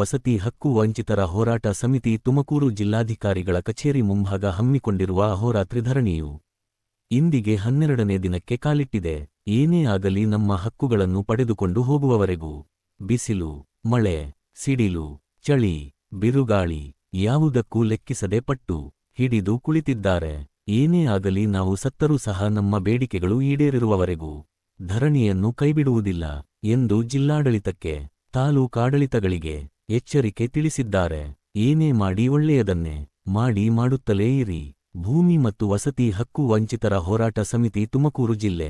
ವಸತಿ ಹಕ್ಕು ವಂಚಿತರ ಹೋರಾಟ ಸಮಿತಿ ತುಮಕೂರು ಜಿಲ್ಲಾಧಿಕಾರಿಗಳ ಕಚೇರಿ ಮುಂಭಾಗ ಹಮ್ಮಿಕೊಂಡಿರುವ ಅಹೋರಾತ್ರಿ ಧರಣಿಯು ಇಂದಿಗೆ 12ನೇ ದಿನಕ್ಕೆ ಕಾಲಿಟ್ಟಿದೆ. ಏನೇ ಆಗಲಿ ನಮ್ಮ ಹಕ್ಕುಗಳನ್ನು ಪಡೆದುಕೊಂಡು ಹೋಗುವವರೆಗೂ ಬಿಸಿಲು, ಮಳೆ, ಸಿಡಿಲು, ಚಳಿ, ಬಿರುಗಾಳಿ ಯಾವುದಕ್ಕೂ ಲೆಕ್ಕಿಸದೆ ಪಟ್ಟು ಹಿಡಿದು ಕುಳಿತಿದ್ದಾರೆ. ಏನೇ ಆಗಲಿ ನಾವು ಸತ್ತರೂ ಸಹ ನಮ್ಮ ಬೇಡಿಕೆಗಳು ಈಡೇರಿರುವವರೆಗೂ ಧರಣಿಯನ್ನು ಕೈಬಿಡುವುದಿಲ್ಲ ಎಂದು ಜಿಲ್ಲಾಡಳಿತಕ್ಕೆ, ತಾಲೂಕಾಡಳಿತಗಳಿಗೆ ಎಚ್ಚರಿಕೆ ತಿಳಿಸಿದ್ದಾರೆ. ಏನೇ ಮಾಡಿ ಒಳ್ಳೆಯದನ್ನೇ ಮಾಡಿ ಮಾಡುತ್ತಲೇ ಇರಿ. ಭೂಮಿ ಮತ್ತು ವಸತಿ ಹಕ್ಕು ವಂಚಿತರ ಹೋರಾಟ ಸಮಿತಿ ತುಮಕೂರು ಜಿಲ್ಲೆ